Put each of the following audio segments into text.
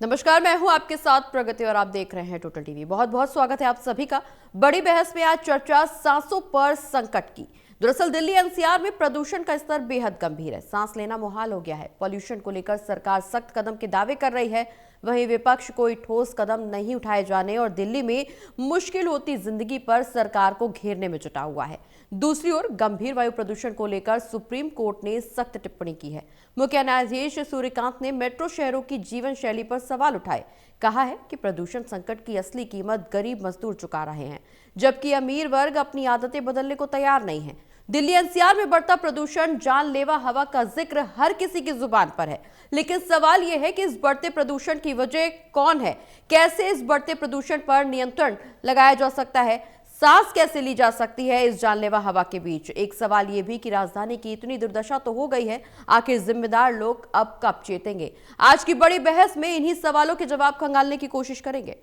नमस्कार, मैं हूं आपके साथ प्रगति और आप देख रहे हैं टोटल टीवी। बहुत बहुत स्वागत है आप सभी का। बड़ी बहस में आज चर्चा सांसों पर संकट की। दरअसल दिल्ली एनसीआर में प्रदूषण का स्तर बेहद गंभीर है, सांस लेना मुहाल हो गया है। पॉल्यूशन को लेकर सरकार सख्त कदम के दावे कर रही है, वहीं विपक्ष कोई ठोस कदम नहीं उठाए जाने और दिल्ली में मुश्किल होती जिंदगी पर सरकार को घेरने में जुटा हुआ है। दूसरी ओर गंभीर वायु प्रदूषण को लेकर सुप्रीम कोर्ट ने सख्त टिप्पणी की है। मुख्य न्यायाधीश सूर्यकांत ने मेट्रो शहरों की जीवन शैली पर सवाल उठाए। कहा है कि प्रदूषण संकट की असली कीमत गरीब मजदूर चुका रहे हैं, जबकि अमीर वर्ग अपनी आदतें बदलने को तैयार नहीं है। दिल्ली एनसीआर में बढ़ता प्रदूषण, जानलेवा हवा का जिक्र हर किसी की जुबान पर है, लेकिन सवाल यह है कि इस बढ़ते प्रदूषण की वजह कौन है? कैसे इस बढ़ते प्रदूषण पर नियंत्रण लगाया जा सकता है? सांस कैसे ली जा सकती है इस जानलेवा हवा के बीच? एक सवाल यह भी कि राजधानी की इतनी दुर्दशा तो हो गई है, आखिर जिम्मेदार लोग अब कब चेतेंगे? आज की बड़ी बहस में इन्हीं सवालों के जवाब खंगालने की कोशिश करेंगे।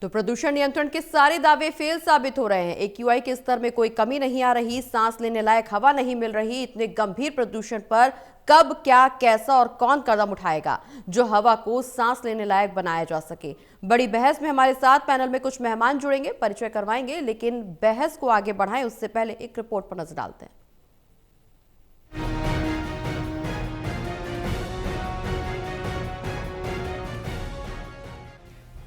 तो प्रदूषण नियंत्रण के सारे दावे फेल साबित हो रहे हैं। एक्यूआई के स्तर में कोई कमी नहीं आ रही, सांस लेने लायक हवा नहीं मिल रही। इतने गंभीर प्रदूषण पर कब, क्या, कैसा और कौन कदम उठाएगा जो हवा को सांस लेने लायक बनाया जा सके? बड़ी बहस में हमारे साथ पैनल में कुछ मेहमान जुड़ेंगे, परिचय करवाएंगे, लेकिन बहस को आगे बढ़ाएं उससे पहले एक रिपोर्ट पर नजर डालते हैं।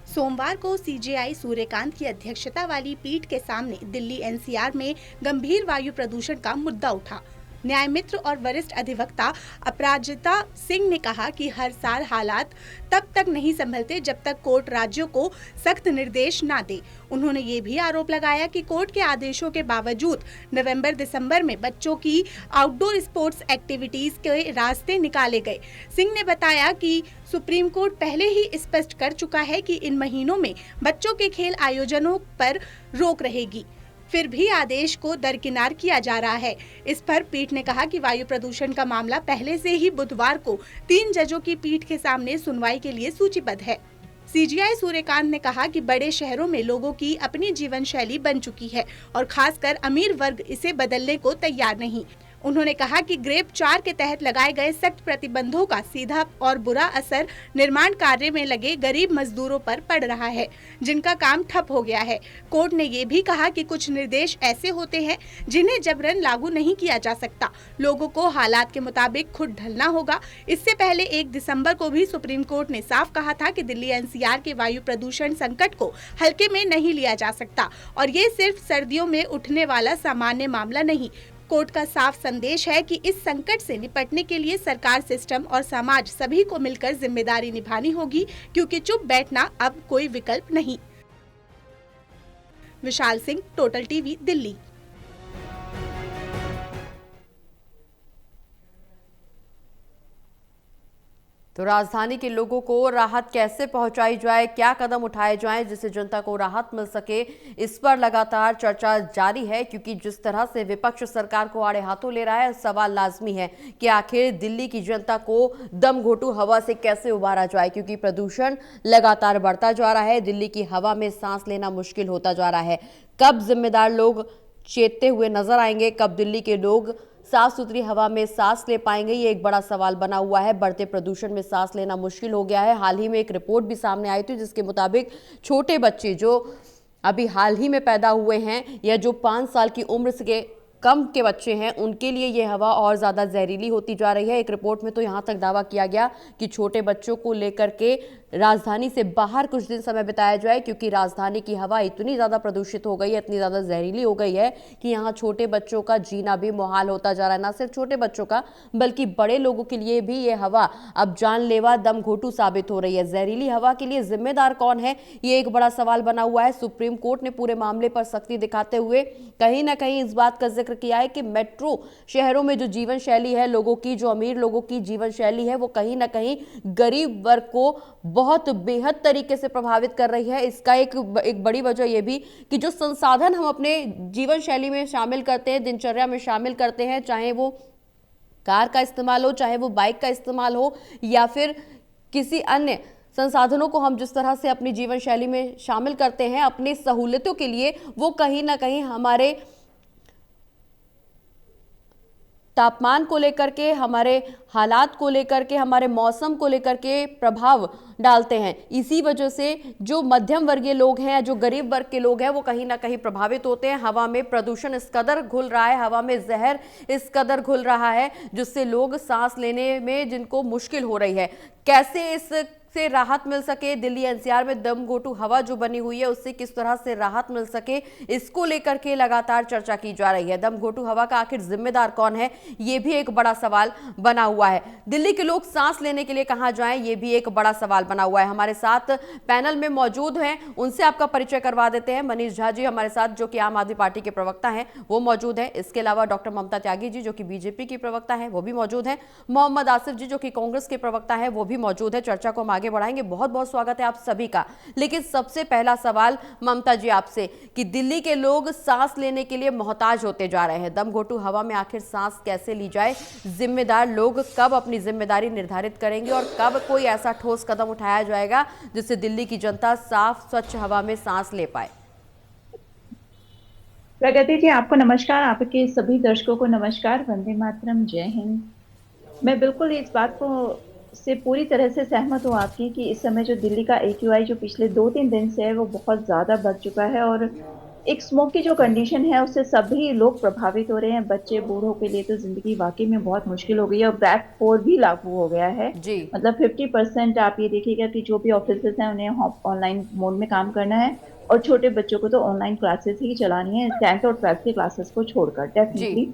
सोमवार को सीजेआई सूर्यकांत की अध्यक्षता वाली पीठ के सामने दिल्ली एनसीआर में गंभीर वायु प्रदूषण का मुद्दा उठा। न्याय मित्र और वरिष्ठ अधिवक्ता अपराजिता सिंह ने कहा कि हर साल हालात तब तक नहीं संभलते जब तक कोर्ट राज्यों को सख्त निर्देश ना दे। उन्होंने ये भी आरोप लगाया कि कोर्ट के आदेशों के बावजूद नवंबर-दिसंबर में बच्चों की आउटडोर स्पोर्ट्स एक्टिविटीज के रास्ते निकाले गए। सिंह ने बताया कि सुप्रीम कोर्ट पहले ही स्पष्ट कर चुका है कि इन महीनों में बच्चों के खेल आयोजनों पर रोक रहेगी, फिर भी आदेश को दरकिनार किया जा रहा है। इस पर पीठ ने कहा कि वायु प्रदूषण का मामला पहले से ही बुधवार को 3 जजों की पीठ के सामने सुनवाई के लिए सूचीबद्ध है। सीजेआई सूर्यकांत ने कहा कि बड़े शहरों में लोगों की अपनी जीवन शैली बन चुकी है और खासकर अमीर वर्ग इसे बदलने को तैयार नहीं। उन्होंने कहा कि ग्रेप 4 के तहत लगाए गए सख्त प्रतिबंधों का सीधा और बुरा असर निर्माण कार्य में लगे गरीब मजदूरों पर पड़ रहा है, जिनका काम ठप हो गया है। कोर्ट ने ये भी कहा कि कुछ निर्देश ऐसे होते हैं जिन्हें जबरन लागू नहीं किया जा सकता, लोगों को हालात के मुताबिक खुद ढलना होगा। इससे पहले 1 दिसंबर को भी सुप्रीम कोर्ट ने साफ कहा था कि दिल्ली एनसीआर के वायु प्रदूषण संकट को हल्के में नहीं लिया जा सकता और ये सिर्फ सर्दियों में उठने वाला सामान्य मामला नहीं। कोर्ट का साफ संदेश है कि इस संकट से निपटने के लिए सरकार, सिस्टम और समाज सभी को मिलकर जिम्मेदारी निभानी होगी, क्योंकि चुप बैठना अब कोई विकल्प नहीं। Vishal Singh, total TV, Delhi. तो राजधानी के लोगों को राहत कैसे पहुंचाई जाए, क्या कदम उठाए जाएं जिससे जनता को राहत मिल सके, इस पर लगातार चर्चा जारी है। क्योंकि जिस तरह से विपक्ष सरकार को आड़े हाथों ले रहा है, सवाल लाजमी है कि आखिर दिल्ली की जनता को दम घोंटू हवा से कैसे उबारा जाए, क्योंकि प्रदूषण लगातार बढ़ता जा रहा है। दिल्ली की हवा में सांस लेना मुश्किल होता जा रहा है। कब जिम्मेदार लोग चेतते हुए नजर आएंगे, कब दिल्ली के लोग साफ सुथरी हवा में सांस ले पाएंगे, ये एक बड़ा सवाल बना हुआ है। बढ़ते प्रदूषण में सांस लेना मुश्किल हो गया है। हाल ही में एक रिपोर्ट भी सामने आई थी जिसके मुताबिक छोटे बच्चे जो अभी हाल ही में पैदा हुए हैं या जो 5 साल की उम्र से कम के बच्चे हैं, उनके लिए ये हवा और ज़्यादा जहरीली होती जा रही है। एक रिपोर्ट में तो यहाँ तक दावा किया गया कि छोटे बच्चों को लेकर के राजधानी से बाहर कुछ दिन समय बिताया जाए, क्योंकि राजधानी की हवा इतनी ज़्यादा प्रदूषित हो गई है, इतनी ज़्यादा जहरीली हो गई है कि यहाँ छोटे बच्चों का जीना भी मुहाल होता जा रहा है। ना सिर्फ छोटे बच्चों का, बल्कि बड़े लोगों के लिए भी ये हवा अब जानलेवा, दम घोंटू साबित हो रही है। जहरीली हवा के लिए जिम्मेदार कौन है, ये एक बड़ा सवाल बना हुआ है। सुप्रीम कोर्ट ने पूरे मामले पर सख्ती दिखाते हुए कहीं ना कहीं इस बात का जिक्र किया है कि मेट्रो शहरों में जो जीवन शैली है लोगों की, जो अमीर लोगों की जीवन शैली है, वो कहीं ना कहीं गरीब वर्ग को बहुत बेहद तरीके से प्रभावित कर रही है। इसका एक बड़ी वजह यह भी कि जो संसाधन हम अपने जीवन शैली में शामिल करते हैं, दिनचर्या में शामिल करते हैं, चाहे वो कार का इस्तेमाल हो, चाहे वो बाइक का इस्तेमाल हो या फिर किसी अन्य संसाधनों को हम जिस तरह से अपनी जीवन शैली में शामिल करते हैं अपनी सहूलियतों के लिए, वो कहीं ना कहीं हमारे तापमान को लेकर के, हमारे हालात को लेकर के, हमारे मौसम को लेकर के प्रभाव डालते हैं। इसी वजह से जो मध्यम वर्गीय लोग हैं, जो गरीब वर्ग के लोग हैं, वो कहीं ना कहीं प्रभावित होते हैं। हवा में प्रदूषण इस कदर घुल रहा है, हवा में जहर इस कदर घुल रहा है, जिससे लोग सांस लेने में जिनको मुश्किल हो रही है। कैसे इस से राहत मिल सके, दिल्ली एनसीआर में दम घोटू हवा जो बनी हुई है उससे किस तरह से राहत मिल सके, इसको लेकर के लगातार चर्चा की जा रही है। दम घोटू हवा का आखिर जिम्मेदार कौन है, ये भी एक बड़ा सवाल बना हुआ है। दिल्ली के लोग सांस लेने के लिए कहां जाएं, ये भी एक बड़ा सवाल बना हुआ है। हमारे साथ पैनल में मौजूद हैं, उनसे आपका परिचय करवा देते हैं। मनीष झा जी हमारे साथ, जो कि आम आदमी पार्टी के प्रवक्ता हैं, वो मौजूद हैं। इसके अलावा डॉक्टर ममता त्यागी जी, जो कि बीजेपी की प्रवक्ता है, वो भी मौजूद हैं। मोहम्मद आसिफ जी, जो कि कांग्रेस के प्रवक्ता है, वो भी मौजूद है। चर्चा को हम आगे बढ़ाएंगे। बहुत बहुत स्वागत है आप सभी का। लेकिन सबसे पहला सवाल ममता जी आपसे, कि दिल्ली के लोग सांस लेने के लिए मोहताज होते जा रहे हैं। दम घोटू हवा में आखिर सांस कैसे ली जाए, जिम्मेदार लोग कब अपनी जिम्मेदारी निर्धारित करेंगे और कब कोई ऐसा ठोस कदम उठाया जाएगा जिससे दिल्ली की जनता साफ स्वच्छ हवा में सांस ले पाए? प्रगति जी, आपको नमस्कार, आपके सभी दर्शकों को नमस्कार, वंदे मातरम, जय हिंद। मैं बिल्कुल इस बात को से पूरी तरह से सहमत हूँ आपकी कि इस समय जो दिल्ली का AQI जो पिछले 2-3 दिन से है वो बहुत ज़्यादा बढ़ चुका है और एक स्मोक की जो कंडीशन है उससे सभी लोग प्रभावित हो रहे हैं। बच्चे बूढ़ों के लिए तो ज़िंदगी वाकई में बहुत मुश्किल हो गई है और ब्लैक 4 भी लागू हो गया है। जी। मतलब 50% आप ये देखिएगा कि जो भी ऑफिसेस हैं उन्हें ऑनलाइन मोड में काम करना है और छोटे बच्चों को तो ऑनलाइन क्लासेस ही चलानी है, 10th और 12th की क्लासेस को छोड़कर। डेफिनेटली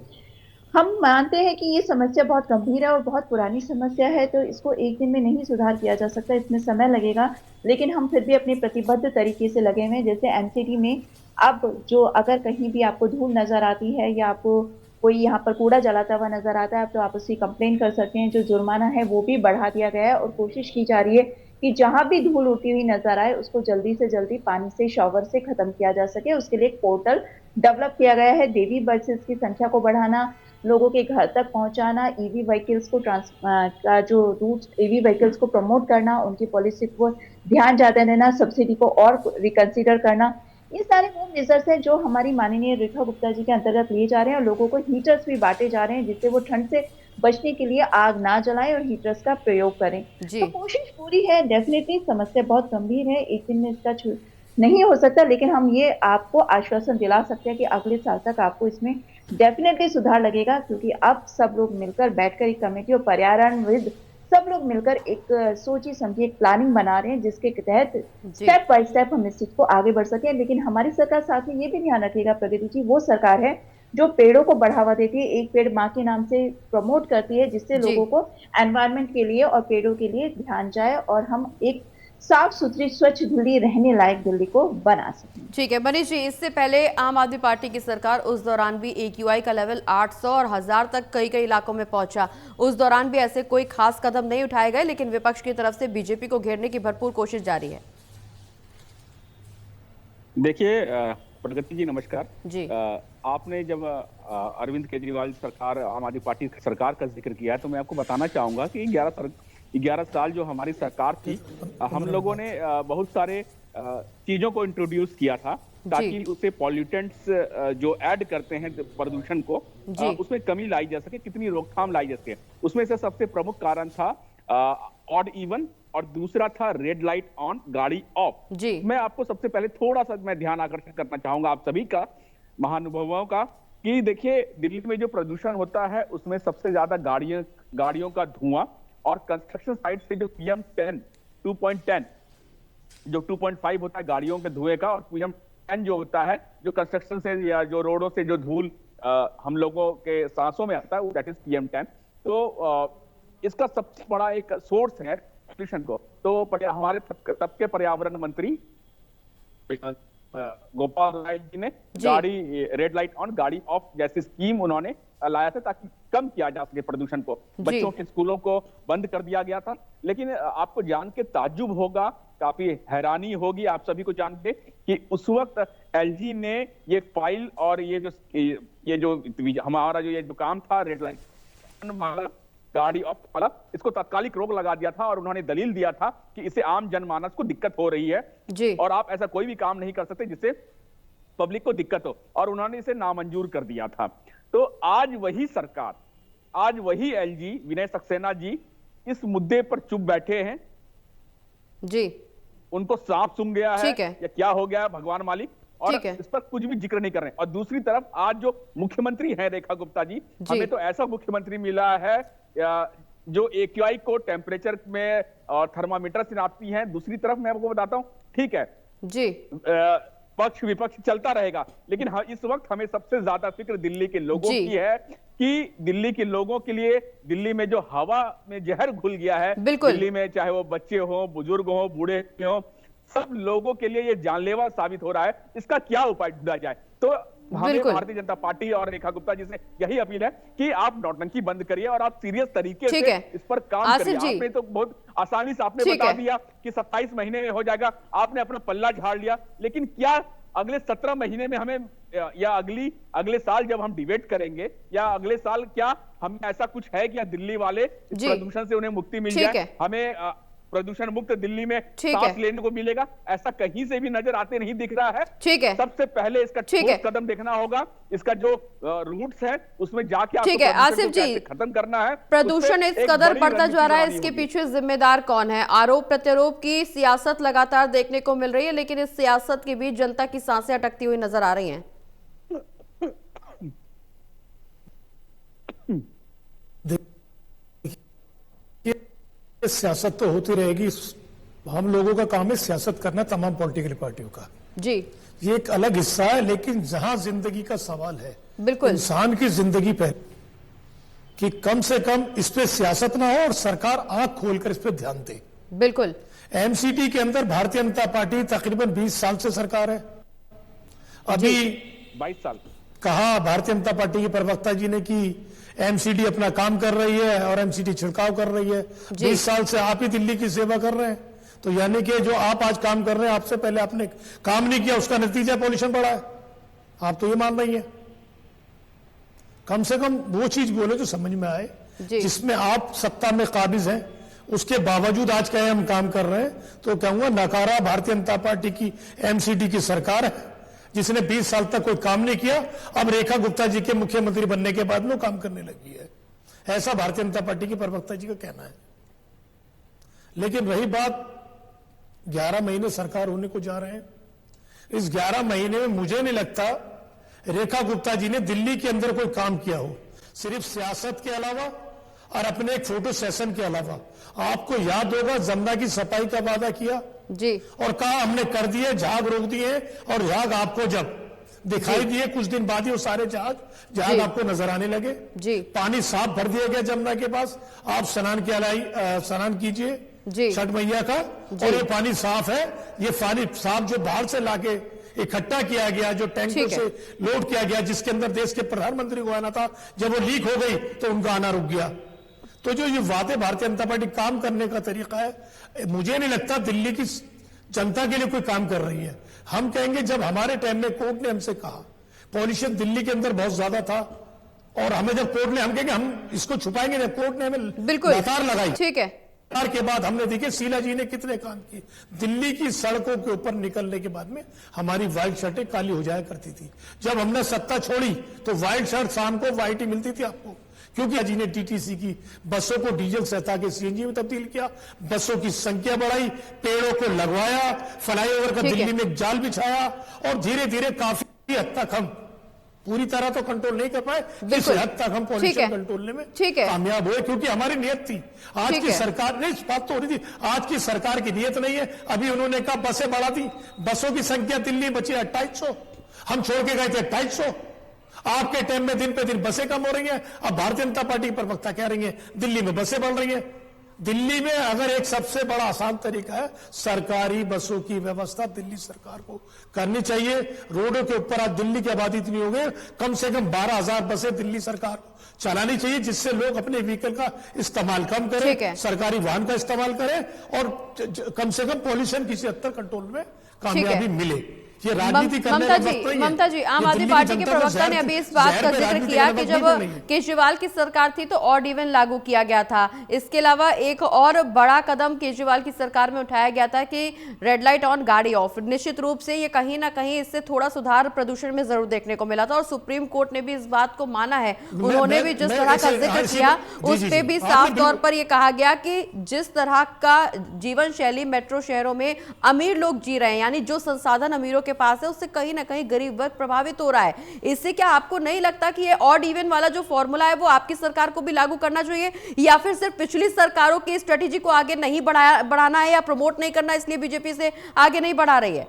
हम मानते हैं कि ये समस्या बहुत गंभीर है और बहुत पुरानी समस्या है, तो इसको एक दिन में नहीं सुधार किया जा सकता, इसमें समय लगेगा। लेकिन हम फिर भी अपने प्रतिबद्ध तरीके से लगे हुए हैं। जैसे एमसीडी में अब जो अगर कहीं भी आपको धूल नजर आती है या आपको कोई यहाँ पर कूड़ा जलाता हुआ नजर आता है तो आप उसकी कंप्लेन कर सकते हैं। जो जुर्माना है वो भी बढ़ा दिया गया है और कोशिश की जा रही है कि जहां भी धूल उड़ती हुई नजर आए उसको जल्दी से जल्दी पानी से, शॉवर से खत्म किया जा सके। उसके लिए एक पोर्टल डेवलप किया गया है। देवी बसेस की संख्या को बढ़ाना, लोगों के घर तक पहुंचाना, ईवी व्हीकल्स को जो रूट ईवी व्हीकल्स को प्रमोट करना, उनकी पॉलिसी को ध्यान ज्यादा देना, सब्सिडी को और रिकंसिडर करना, ये सारे वो मेजर्स हैं जो हमारी माननीय रेखा गुप्ता जी के अंतर्गत लिए जा रहे हैं और लोगों को हीटर्स भी बांटे जा रहे हैं जिससे वो ठंड से बचने के लिए आग ना जलाएं और हीटर्स का प्रयोग करें। तो कोशिश पूरी है। डेफिनेटली समस्या बहुत गंभीर है, एक दिन में इसका नहीं हो सकता, लेकिन हम ये आपको आश्वासन दिला सकते हैं कि अगले साल तक आपको इसमें डेफिनेटली सुधार लगेगा, क्योंकि अब सब लोग मिलकर बैठकर एक कमेटी और पर्यावरणविद सब लोग मिलकर एक सोची समझी एक प्लानिंग बना रहे हैं जिसके तहत स्टेप बाय स्टेप हम इस चीज को आगे बढ़ सके। लेकिन हमारी सरकार साथ में ये भी ध्यान रखेगा प्रगति जी, वो सरकार है जो पेड़ों को बढ़ावा देती है, एक पेड़ माँ के नाम से प्रमोट करती है, जिससे लोगों को एनवायरनमेंट के लिए और पेड़ों के लिए ध्यान जाए और हम एक साफ सुथरी स्वच्छ दिल्ली, रहने लायक दिल्ली को बना सकें। ठीक है मनीष जी, इससे पहले आम आदमी पार्टी की सरकार, उस दौरान भी AQI का लेवल 800 और 1000 तक कई कई इलाकों में पहुंचा। उस दौरान भी ऐसे कोई खास कदम नहीं उठाए गए, लेकिन विपक्ष की तरफ से बीजेपी को घेरने की भरपूर कोशिश जारी है। देखिए प्रगति जी नमस्कार जी। आपने जब अरविंद केजरीवाल सरकार, आम आदमी पार्टी सरकार का जिक्र किया तो मैं आपको बताना चाहूंगा कि 11 साल जो हमारी सरकार थी, हम लोगों ने बहुत सारे चीजों को इंट्रोड्यूस किया था ताकि उससे पॉल्यूटेंट्स जो ऐड करते हैं प्रदूषण को, उसमें कमी लाई जा सके, कितनी रोकथाम लाई जा सके। उसमें से सबसे प्रमुख कारण था ऑड इवन और दूसरा था रेड लाइट ऑन गाड़ी ऑफ। मैं आपको सबसे पहले थोड़ा सा मैं ध्यान आकर्षित करना चाहूंगा आप सभी का, महानुभावों का, कि देखिए दिल्ली में जो प्रदूषण होता है उसमें सबसे ज्यादा गाड़ियों का धुआं और कंस्ट्रक्शन साइट से जो PM10 2.10 जो 2.5 होता है गाड़ियों के धुएं का, और PM10 जो होता है जो कंस्ट्रक्शन से या जो रोडों से जो धूल हम लोगों के सांसों में आता है, दैट इज PM10। तो इसका सबसे बड़ा एक सोर्स है पोल्यूशन को। तो हमारे तब के पर्यावरण मंत्री गोपाल राय जी ने गाड़ी रेड लाइट ऑन गाड़ी ऑफ जैसी स्कीम उन्होंने लाया था ताकि कम किया जा सके प्रदूषण को। बच्चों के स्कूलों को बंद कर दिया गया था। लेकिन आपको जान के ताज्जुब होगा, काफी हैरानी होगी आप सभी को जान के, कि उस वक्त LG ने ये फाइल और ये जो हमारा जो ये जो काम था रेड लाइट वाला, गाड़ी वाला, इसको तात्कालिक रोक लगा दिया था और उन्होंने दलील दिया था कि इससे आम जनमानस को दिक्कत हो रही है जी। और आप ऐसा कोई भी काम नहीं कर सकते जिससे पब्लिक को दिक्कत हो, और उन्होंने इसे नामंजूर कर दिया था। तो आज वही सरकार, आज वही एलजी विनय सक्सेना जी इस मुद्दे पर चुप बैठे हैं जी। उनको सांप सूंघ गया है या क्या हो गया है भगवान मालिक, और इस पर कुछ भी जिक्र नहीं कर रहे हैं। और दूसरी तरफ आज जो मुख्यमंत्री है रेखा गुप्ता जी, हमें तो ऐसा मुख्यमंत्री मिला है जो AQI को टेम्परेचर में और थर्मामीटर से नापती है। दूसरी तरफ मैं आपको बताता हूं, ठीक है जी, पक्ष विपक्ष चलता रहेगा, लेकिन इस वक्त हमें सबसे ज्यादा फिक्र दिल्ली के लोगों की है कि दिल्ली के लोगों के लिए दिल्ली में जो हवा में जहर घुल गया है, दिल्ली में चाहे वो बच्चे हो, बुजुर्ग हो, बूढ़े हो, सब लोगों के लिए ये जानलेवा साबित हो रहा है। इसका क्या उपाय ढूंढा जाए? तो हमें भारतीय जनता पार्टी और रेखा गुप्ता जी से यही अपील है कि आप नौटंकी बंद करिए और आप सीरियस तरीके से इस पर काम करिए। आपने तो बहुत आसानी से आपने बता दिया कि 27 महीने में हो जाएगा, आपने अपना पल्ला झाड़ लिया, लेकिन क्या अगले 17 महीने में हमें या अगले साल जब हम डिबेट करेंगे या अगले साल क्या हम ऐसा कुछ है कि दिल्ली वाले प्रदूषण से उन्हें मुक्ति मिल जाए, हमें प्रदूषण मुक्त दिल्ली में सांस लेने को मिलेगा? ऐसा कहीं से भी नजर आते नहीं दिख रहा है। ठीक है, सबसे पहले इसका ठोस कदम देखना होगा, इसका जो रूट्स है उसमें जाके आपको आसिफ जी खत्म करना है। प्रदूषण इस कदर बढ़ता जा रहा है, इसके पीछे जिम्मेदार कौन है? आरोप प्रत्यारोप की सियासत लगातार देखने को मिल रही है, लेकिन इस सियासत के बीच जनता की सांसें अटकती हुई नजर आ रही हैं। सियासत तो होती रहेगी, हम लोगों का काम है सियासत करना, तमाम पॉलिटिकल पार्टियों का जी, ये एक अलग हिस्सा है। लेकिन जहां जिंदगी का सवाल है, बिल्कुल इंसान की जिंदगी पे, कि कम से कम इस पे सियासत ना हो और सरकार आंख खोलकर इस पे ध्यान दे। बिल्कुल, एमसीटी के अंदर भारतीय जनता पार्टी तकरीबन 20 साल से सरकार है। अभी 22 साल कहा भारतीय जनता पार्टी के प्रवक्ता जी ने कि एमसीडी अपना काम कर रही है और एमसीडी छिड़काव कर रही है। 20 साल से आप ही दिल्ली की सेवा कर रहे हैं, तो यानी कि जो आप आज काम कर रहे हैं, आपसे पहले आपने काम नहीं किया, उसका नतीजा पॉल्यूशन बढ़ा है। आप तो ये मान रही हैं। कम से कम वो चीज बोले जो समझ में आए, जिसमें आप सत्ता में काबिज हैं, उसके बावजूद आज कहे हम काम कर रहे हैं, तो कहूंगा नकारा भारतीय जनता पार्टी की एमसीडी की सरकार है, जिसने 20 साल तक कोई काम नहीं किया। अब रेखा गुप्ता जी के मुख्यमंत्री बनने के बाद में काम करने लगी है, ऐसा भारतीय जनता पार्टी के प्रवक्ता जी का कहना है। लेकिन रही बात 11 महीने सरकार होने को जा रहे हैं, इस 11 महीने में मुझे नहीं लगता रेखा गुप्ता जी ने दिल्ली के अंदर कोई काम किया हो, सिर्फ सियासत के अलावा और अपने एक फोटो सेशन के अलावा। आपको याद होगा जमुना की सफाई का वादा किया जी, और कहा हमने कर दिए, झाग रोक दिए, और झाग आपको जब दिखाई दिए कुछ दिन बाद ही वो सारे झाग आपको नजर आने लगे जी। पानी साफ भर दिया गया जमुना के पास, आप स्नान कीजिए छठ मैया का, और ये पानी साफ है। ये पानी साफ जो बाहर से लाके इकट्ठा किया गया, जो टैंकों से लोड किया गया, जिसके अंदर देश के प्रधानमंत्री को आना था, जब वो लीक हो गई तो उनका आना रुक गया। तो जो ये वादे भारतीय जनता पार्टी काम करने का तरीका है, मुझे नहीं लगता दिल्ली की जनता के लिए कोई काम कर रही है। हम कहेंगे जब हमारे टाइम में कोर्ट ने हमसे कहा पॉल्यूशन दिल्ली के अंदर बहुत ज्यादा था, और हमें जब कोर्ट ने, हम कहेंगे हम इसको छुपाएंगे, जब कोर्ट ने हमें बिल्कुल कतार लगाई, ठीक है, के बाद हमने देखे शीला जी ने कितने काम किए। दिल्ली की सड़कों के ऊपर निकलने के बाद में हमारी व्हाइट शर्टें काली हो जाया करती थी। जब हमने सत्ता छोड़ी तो व्हाइट शर्ट शाम को व्हाइट ही मिलती थी आपको, क्योंकि जी ने टीटीसी की बसों को डीजल से हटा के सीएनजी में तब्दील किया, बसों की संख्या बढ़ाई, पेड़ों को लगवाया, फ्लाईओवर का दिल्ली में जाल बिछाया, और धीरे धीरे काफी हद तक हम पूरी तरह तो कंट्रोल नहीं कर पाए, इस हद तक हम पॉल्यूशन कंट्रोल में कामयाब हुए, क्योंकि हमारी नियत थी। आज की सरकार ने इस बात तो हो रही थी, आज की सरकार की नियत नहीं है। अभी उन्होंने कहा बसें बढ़ा दी, बसों की संख्या दिल्ली बची 2800, हम छोड़ के गए थे 2800। आपके टाइम में दिन पे दिन बसें कम हो रही हैं। अब भारतीय जनता पार्टी के प्रवक्ता कह रही है दिल्ली में बसें बढ़ रही हैं। दिल्ली में अगर एक सबसे बड़ा आसान तरीका है, सरकारी बसों की व्यवस्था दिल्ली सरकार को करनी चाहिए। रोडों के ऊपर आज दिल्ली की आबादी इतनी हो गई, कम से कम 12,000 बसें दिल्ली सरकार को चलानी चाहिए, जिससे लोग अपने व्हीकल का इस्तेमाल कम करें, सरकारी वाहन का इस्तेमाल करें, और कम से कम पॉल्यूशन किसी हद तक कंट्रोल में कामयाबी मिले। ये राजनीति करने ममता का वक्त नहीं है। ममता जी, आम ये आदमी दिल्ली की पार्टी के जनता को प्रवक्ता ने जहर- अभी इस बात जहर का पे जिक्र राजनीति किया करने कि का जब वक्त नहीं है। केजरीवाल की सरकार थी तो ऑड इवन लागू किया गया था। इसके अलावा एक और बड़ा कदम केजरीवाल की सरकार में उठाया गया था कि रेड लाइट ऑन गाड़ी ऑफ। निश्चित रूप से ये कहीं ना कहीं इससे थोड़ा सुधार प्रदूषण में जरूर देखने को मिला था और सुप्रीम कोर्ट ने भी इस बात को माना है। उन्होंने भी जिस तरह का जिक्र किया उस पे भी साफ तौर पर यह कहा गया कि जिस तरह का जीवन शैली मेट्रो शहरों में अमीर लोग जी रहे हैं, यानी जो संसाधन अमीरों के पास है, उससे कहीं ना कहीं गरीब वर्ग प्रभावित हो रहा है। इससे क्या आपको नहीं लगता कि ये ऑड इवन वाला जो फॉर्मूला है वो आपकी सरकार को भी लागू करना चाहिए, या फिर सिर्फ पिछली सरकारों की स्ट्रेटेजी को आगे नहीं बढ़ाना है या प्रमोट नहीं करना, इसलिए बीजेपी से आगे नहीं बढ़ा रही है?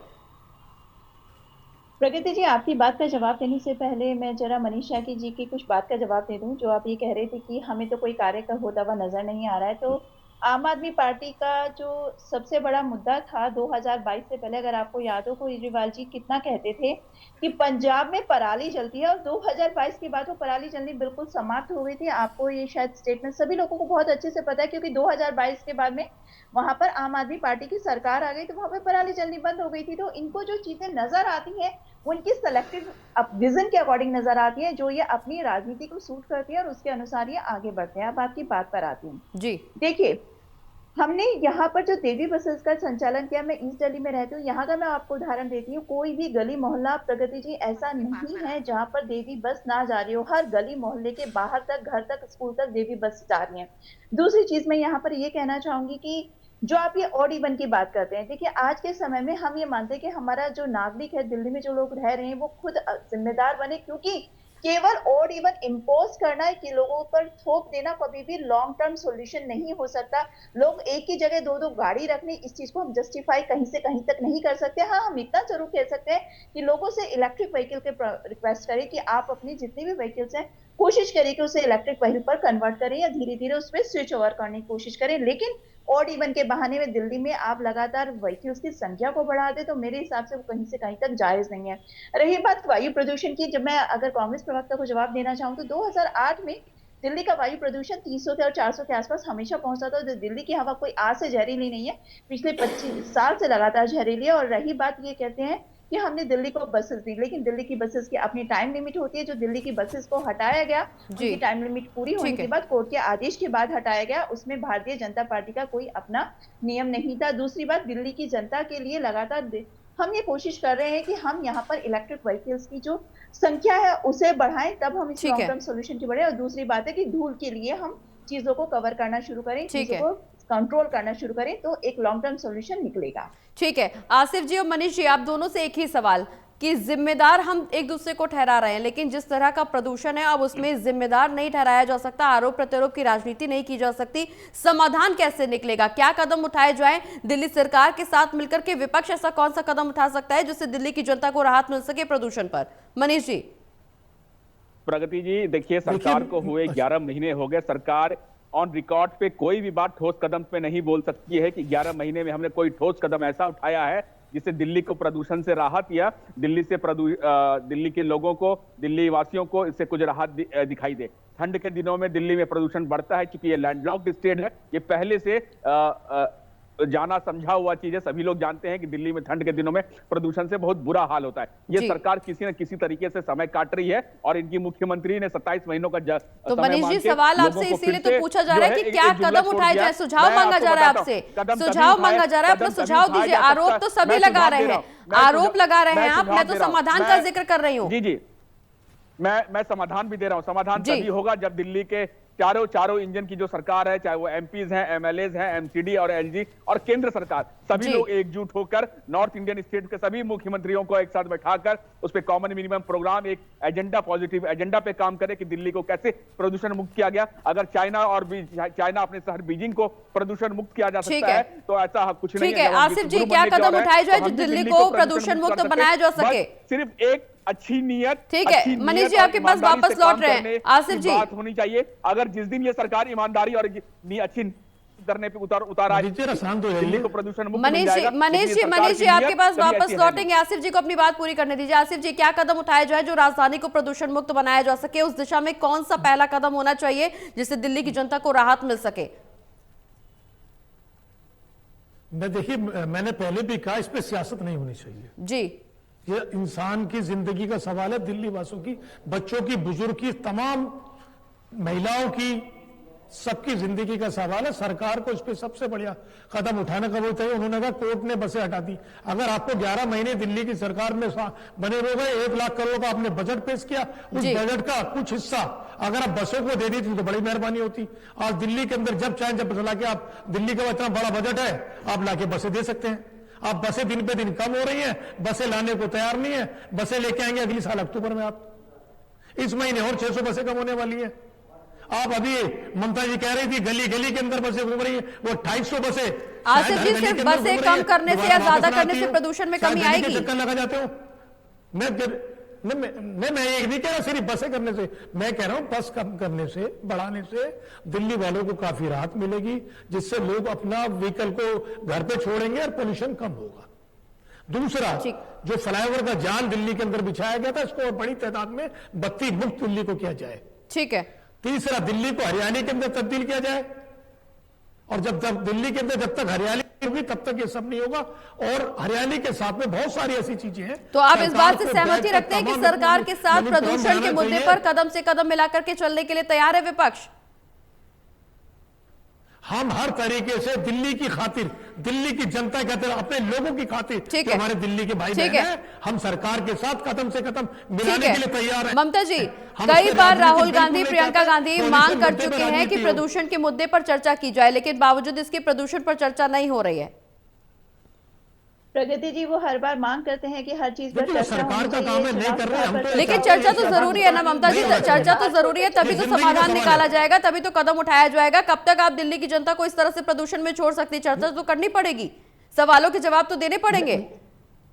प्रगति जी, आपकी बात का जवाब देने से पहले मैं जरा मनीष शाकी जी की कुछ बात का जवाब दे दूं। जो आप ये कह रहे थे कि हमें तो कोई कार्य का होता हुआ नजर नहीं आ रहा है, तो आम आदमी पार्टी का जो सबसे बड़ा मुद्दा था 2022 से पहले, अगर आपको याद हो, केजरीवाल जी कितना कहते थे कि पंजाब में पराली जलती है, और 2022 के बाद वो पराली जलनी बिल्कुल समाप्त हो गई थी। आपको ये शायद स्टेटमेंट सभी लोगों को बहुत अच्छे से पता है, क्योंकि 2022 के बाद में वहां पर आम आदमी पार्टी की सरकार आ गई तो वहां पर पराली जलनी बंद हो गई थी। तो इनको जो चीजें नजर आती हैं उनकी सेलेक्टिव विजन के अकॉर्डिंग नजर आती है, जो ये अपनी राजनीति को सूट करती है और उसके अनुसार ये आगे बढ़ते हैं। अब आपकी बात पर आती हूँ जी। देखिए, हमने यहाँ पर जो देवी बसेस का संचालन किया, मैं ईस्ट दिल्ली में रहती हूँ, यहाँ का मैं आपको उदाहरण देती हूँ। कोई भी गली मोहल्ला, प्रगति जी, ऐसा नहीं है जहाँ पर देवी बस ना जा रही हो। हर गली मोहल्ले के बाहर तक, घर तक, स्कूल तक देवी बस जा रही है। दूसरी चीज मैं यहाँ पर ये कहना चाहूंगी कि जो आप ये ऑड इवन की बात करते हैं, देखिए आज के समय में हम ये मानते हैं कि हमारा जो नागरिक है, दिल्ली में जो लोग रह रहे हैं, वो खुद जिम्मेदार बने, क्योंकि केवल ऑड इवन इम्पोज करना है कि लोगों पर थोप देना कभी भी लॉन्ग टर्म सॉल्यूशन नहीं हो सकता। लोग एक ही जगह दो दो गाड़ी रखने, इस चीज को हम जस्टिफाई कहीं से कहीं तक नहीं कर सकते। हाँ, हम इतना जरूर कह सकते हैं कि लोगों से इलेक्ट्रिक व्हीकल के रिक्वेस्ट करें कि आप अपनी जितनी भी व्हीकल्स हैं कोशिश करें कि उसे इलेक्ट्रिक व्हीकल पर कन्वर्ट करें या धीरे धीरे उस पर स्विच ओवर करने की कोशिश करें। लेकिन ऑड इवन के बहाने में दिल्ली में आप लगातार व्हीकल्स की संख्या को बढ़ा दे तो मेरे हिसाब से वो कहीं से कहीं तक जायज नहीं है। रही बात वायु प्रदूषण की, जब मैं अगर कांग्रेस प्रवक्ता को जवाब देना चाहूँ तो 2008 में दिल्ली का वायु प्रदूषण 300 और 400 के आसपास हमेशा पहुंचता था। तो दिल्ली की हवा कोई आज से जहरीली नहीं है, पिछले 25 साल से लगातार जहरीली है। और रही बात, ये कहते हैं कि हमने दिल्ली को बसेस दी, लेकिन दिल्ली की बसेस की अपनी टाइम लिमिट होती है। जो दिल्ली की बसेस को हटाया गया, उनकी टाइम लिमिट पूरी होने के बाद, कोर्ट के आदेश के बाद हटाया गया, उसमें भारतीय जनता पार्टी का कोई अपना नियम नहीं था। दूसरी बात, दिल्ली की जनता के लिए लगातार हम ये कोशिश कर रहे हैं कि हम यहाँ पर इलेक्ट्रिक व्हीकल्स की जो संख्या है उसे बढ़ाएं, तब हम इस लॉन्ग टर्म सोल्यूशन की बढ़े। और दूसरी बात है कि धूल के लिए हम चीजों को कवर करना शुरू करें, चीजों को कंट्रोल करना शुरू करें, तो एक लॉन्ग टर्म सॉल्यूशन निकलेगा। ठीक है। आसिफ जी और मनीष जी, आप दोनों से एक ही सवाल कि जिम्मेदार हम एक दूसरे को ठहरा रहे हैं, लेकिन जिस तरह का प्रदूषण है अब उसमें जिम्मेदार नहीं ठहराया जा सकता, आरोप प्रत्यारोप की राजनीति नहीं की जा सकती। समाधान कैसे निकलेगा, क्या कदम उठाए जाएं दिल्ली सरकार के साथ मिलकर के? विपक्ष ऐसा कौन सा कदम उठा सकता है जिससे दिल्ली की जनता को राहत मिल सके प्रदूषण पर? मनीष जी। प्रगति जी, देखिए, सरकार को हुए 11 महीने हो गए। सरकार ऑन रिकॉर्ड पे कोई भी बात ठोस कदम पे नहीं बोल सकती है कि 11 महीने में हमने कोई ठोस कदम ऐसा उठाया है जिससे दिल्ली को प्रदूषण से राहत या दिल्ली के लोगों को, दिल्ली वासियों को इससे कुछ राहत दिखाई दे। ठंड के दिनों में दिल्ली में प्रदूषण बढ़ता है, क्योंकि ये लैंडलॉक्ड स्टेट है। ये पहले से जाना समझा हुआ चीज है। सभी लोग जानते हैं कि दिल्ली में ठंड के दिनों में प्रदूषण से बहुत बुरा हाल होता है। ये सरकार किसी न किसी तरीके से समय काट रही है और इनकी मुख्यमंत्री ने 27 महीनों का तो मनीष जी, सवाल आपसे इसीलिए तो पूछा जा रहा है कि क्या कदम उठाए जाए, सुझाव मांगा जा रहा है आपसे, सुझाव मांगा जा रहा है, अपना सुझाव दीजिए। आरोप तो सभी लगा रहे हैं, आरोप लगा रहे हैं आप, मैं तो समाधान का जिक्र कर रही हूँ। जी जी, मैं समाधान भी दे रहा हूँ। समाधान तभी होगा जब दिल्ली के चारों इंजन की जो सरकार है, चाहे वो एमपीज हैं, एमएलएज हैं, एमसीडी और एलजी और केंद्र सरकार, सभी लोग एकजुट होकर नॉर्थ इंडियन स्टेट के सभी मुख्यमंत्रियों को एक साथ बैठाकर उस पर कॉमन मिनिमम प्रोग्राम, एक एजेंडा, पॉजिटिव एजेंडा पे काम करे कि दिल्ली को कैसे प्रदूषण मुक्त किया गया। अगर चाइना अपने शहर बीजिंग को प्रदूषण मुक्त किया जा सकता है तो ऐसा कुछ नहीं है। ठीक है आसिफ जी, क्या कदम उठाए जाए जो दिल्ली को प्रदूषण मुक्त बनाया जा सके? सिर्फ एक अच्छी नीयत, ठीक है। मनीष जी आपके पास वापस लौट रहे हैं। आसिफ जी, बात होनी चाहिए। अगर जिस दिन ये सरकार ईमानदारी और अच्छी करने पे उतार आ दिल्ली को प्रदूषण मुक्त मनीष जी आपके पास वापस लौटेंगे। आसिफ जी को अपनी बात पूरी करने दीजिए। आसिफ जी, क्या कदम उठाया जाए जो राजधानी को प्रदूषण मुक्त बनाया जा सके? उस दिशा में कौन सा पहला कदम होना चाहिए जिससे दिल्ली की जनता को राहत मिल सके? देखिए, मैंने पहले भी कहा, इस पे सियासत नहीं होनी चाहिए जी। ये इंसान की जिंदगी का सवाल है, दिल्ली वासियों की, बच्चों की, बुजुर्ग की, तमाम महिलाओं की, सबकी जिंदगी का सवाल है। सरकार को इस पे सबसे बढ़िया कदम उठाने का वो चाहिए। उन्होंने कहा कोर्ट ने बसें हटा दी। अगर आपको 11 महीने दिल्ली की सरकार में बने रह गए, 1 लाख करोड़ का आपने बजट पेश किया, उस बजट का कुछ हिस्सा अगर आप बसों को दे देती तो बड़ी मेहरबानी होती। आज दिल्ली के अंदर जब चाहे जब लाके आप, दिल्ली का इतना बड़ा बजट है, आप लाके बसें दे सकते हैं। आप बसें दिन पे दिन कम हो रही हैं, बसें लाने को तैयार नहीं है। बसें लेके आएंगे अगली साल अक्टूबर में, आप इस महीने और 600 बसें कम होने वाली है। आप अभी ममता जी कह रही थी गली गली के अंदर बसें घूम रही है, वो 250 बसें। आसिफ जी, सिर्फ बसें कम करने से या ज्यादा करने से प्रदूषण में कमी आएगी? चक्कर लगा जाते हो। मैं ये नहीं कह रहा सिर्फ बसें करने से, मैं कह रहा हूं बस कम करने से, बढ़ाने से दिल्ली वालों को काफी राहत मिलेगी, जिससे लोग अपना व्हीकल को घर पे छोड़ेंगे और पोल्यूशन कम होगा। दूसरा, जो फ्लाईओवर का जाल दिल्ली के अंदर बिछाया गया था, इसको और बड़ी तादाद में बत्ती मुक्त दिल्ली को किया जाए। ठीक है। तीसरा, दिल्ली को हरियाणा के अंदर तब्दील किया जाए, और जब तक दिल्ली के अंदर जब तक हरियाली होगी तब तक ये सब नहीं होगा। और हरियाली के साथ में बहुत सारी ऐसी चीजें हैं। तो आप इस बात से सहमति रखते हैं कि सरकार के साथ प्रदूषण के मुद्दे पर कदम से कदम मिलाकर के चलने के लिए तैयार है विपक्ष? हम हर तरीके से दिल्ली की खातिर, दिल्ली की जनता की खातिर, अपने लोगों की खातिर, जो हमारे दिल्ली के भाई बहन हैं, हम सरकार के साथ कदम से कदम मिलाने के लिए तैयार हैं। ममता जी, कई बार राहुल गांधी, प्रियंका गांधी मांग कर चुके हैं कि प्रदूषण के मुद्दे पर चर्चा की जाए, लेकिन बावजूद इसके प्रदूषण पर चर्चा नहीं हो रही है। प्रगति जी, वो हर बार मांग करते हैं कि हर चीज पर सरकार का काम है, नहीं कर रहे हम तो। लेकिन चर्चा तो जरूरी है ना ममता जी, चर्चा तो जरूरी है, तभी तो समाधान निकाला जाएगा, तभी तो कदम उठाया जाएगा। कब तक आप दिल्ली की जनता को इस तरह से प्रदूषण में छोड़ सकती? चर्चा तो करनी पड़ेगी, सवालों के जवाब तो देने पड़ेंगे।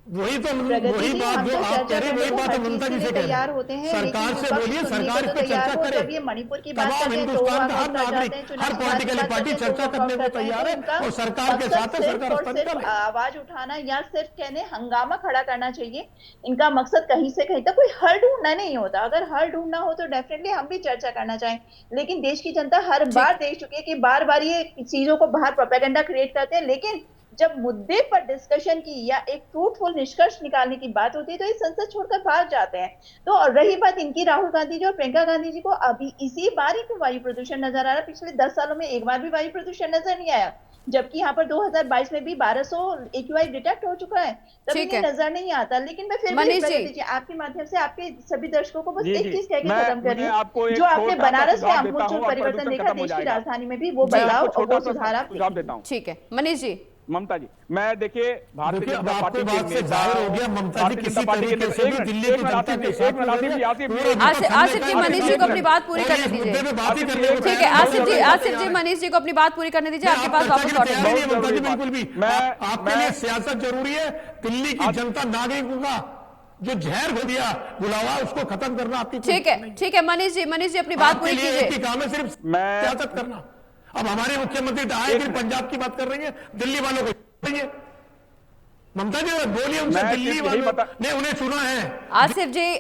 वही बात जो आप कह रहे हैं, वही बात ममता जी से तैयार होते हैं। सरकार से बोलिए, सरकार इस पर चर्चा करे। जब ये मणिपुर की बात करते हैं, हिंदुस्तान का हर नागरिक, हर पॉलिटिकल पार्टी चर्चा करने को तैयार है, और सरकार के साथ है, सरकार आवाज उठाना या सिर्फ कहने हंगामा खड़ा करना चाहिए। इनका मकसद कहीं से कहीं तक कोई हल ढूंढना नहीं होता। अगर हल ढूंढना हो तो डेफिनेटली हम भी चर्चा करना चाहें, लेकिन देश की जनता हर बार देख चुकी है कि बार बार ये चीजों को बाहर प्रोपेगेंडा क्रिएट करते हैं, लेकिन जब मुद्दे पर डिस्कशन की या एक फ्रूटफुल निष्कर्ष निकालने की बात होती है तो ये संसद छोड़कर बाहर जाते हैं। तो और रही बात इनकी, राहुल गांधी जी और प्रियंका गांधी जी को अभी इसी बार ही वायु प्रदूषण नजर आ रहा है। पिछले 10 सालों में एक बार भी वायु प्रदूषण नजर नहीं आया, जबकि यहाँ पर 2022 में भी 1200 AQI डिटेक्ट हो चुका है, तभी भी नजर नहीं आता। लेकिन मैं फिर भी आपके माध्यम से आपके सभी दर्शकों को बस एक चीज कहकर खत्म कर रही हूँ, जो आपने बनारस में आमूलचूल परिवर्तन देखा देश की राजधानी में भी, वो बदलाव और वो सुधार आप देता हूँ। ठीक है मनीष जी। ममता जी, मैं देखिए भारतीय जनता पार्टी के बात से जाहिर हो गया, ममता जी किसी तरीके से भी दिल्ली की जनता के साथ आसिफ जी मनीष जी को अपनी बात पूरी करने दीजिए। ठीक है आसिफ जी मनीष जी को अपनी बात पूरी करने दीजिए, आपके पास वापस लौटेंगे। बिल्कुल भी आपके लिए सियासत जरूरी है। दिल्ली की जनता नागरिकों का जो जहर हो दिया बुलावा, उसको खत्म करना आपकी। ठीक है मनीष जी अपनी बात पूरी कीजिए। काम है सिर्फ सियासत करना। अब हमारे मुख्यमंत्री तो आए फिर पंजाब की बात कर रही है, दिल्ली वालों को ममता जी बोलिए उनसे, दिल्ली वालों ने उन्हें चुना है। आसिफ जी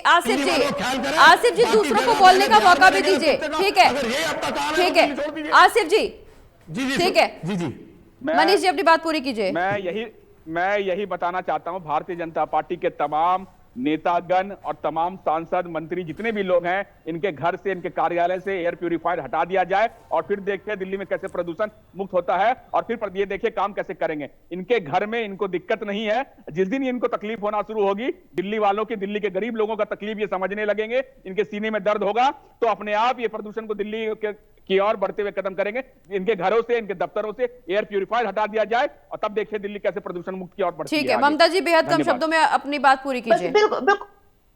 दूसरों को बोलने का मौका भी दीजिए। ठीक है आसिफ जी, ठीक है जी मनीष जी अपनी बात पूरी कीजिए। मैं यही बताना चाहता हूं, भारतीय जनता पार्टी के तमाम नेतागण और तमाम सांसद मंत्री जितने भी लोग हैं, इनके घर से, इनके कार्यालय से एयर प्यूरिफायर हटा दिया जाए और फिर देखिए दिल्ली में कैसे प्रदूषण मुक्त होता है, और फिर ये देखिए काम कैसे करेंगे। इनके घर में इनको दिक्कत नहीं है, जिस दिन इनको तकलीफ होना शुरू होगी, दिल्ली वालों की, दिल्ली के गरीब लोगों का तकलीफ ये समझने लगेंगे, इनके सीने में दर्द होगा, तो अपने आप ये प्रदूषण को दिल्ली की ओर बढ़ते हुए कदम करेंगे। इनके घरों से, इनके दफ्तरों से एयर प्यूरिफायर हटा दिया जाए और तब देखिए दिल्ली कैसे प्रदूषण मुक्त की ओर बढ़ती है। ठीक है ममता जी, बेहद कम शब्दों में अपनी बात पूरी कीजिए।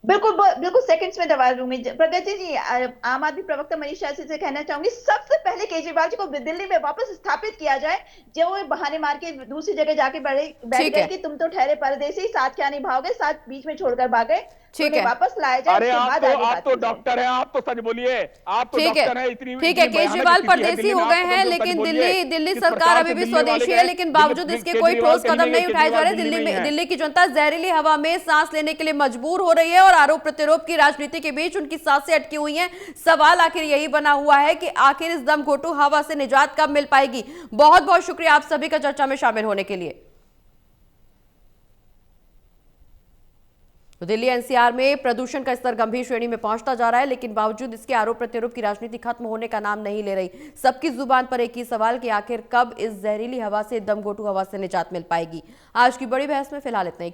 बिल्कुल सेकंड्स में दबा दूंगी। प्रगति जी, आम आदमी प्रवक्ता मनीष शास्त्री से कहना चाहूंगी, सबसे पहले केजरीवाल जी को दिल्ली में वापस स्थापित किया जाए, जो वो बहाने मार के दूसरी जगह जाके बैठ गए कि तुम तो ठहरे परदेसी, साथ क्या निभाओगे, साथ बीच में छोड़कर भाग गए। ठीक है वापस लाया जाए। अरे आप तो डॉक्टर हैं, आप तो सच बोलिए, आप तो डॉक्टर हैं। ठीक है केजरीवाल परदेसी हो गए हैं, लेकिन दिल्ली सरकार अभी भी स्वदेशी है, लेकिन बावजूद इसके कोई ठोस कदम नहीं उठाए जा रहे। दिल्ली की जनता जहरीली हवा में सांस लेने के लिए मजबूर हो रही है और आरोप प्रत्यारोप की राजनीति के बीच उनकी सांसें अटकी हुई हैं। सवाल आखिर यही बना हुआ है कि आखिर इस दम घोटू हवा से निजात कब मिल पाएगी। बहुत बहुत शुक्रिया आप सभी का चर्चा में शामिल होने के लिए। तो दिल्ली एनसीआर में प्रदूषण का स्तर गंभीर श्रेणी में पहुंचता जा रहा है, लेकिन बावजूद इसके आरोप प्रत्यारोप की राजनीति खत्म होने का नाम नहीं ले रही। सबकी जुबान पर एक ही सवाल कि आखिर कब इस जहरीली हवा से, दमघोटू हवा से निजात मिल पाएगी। आज की बड़ी बहस में फिलहाल इतना ही।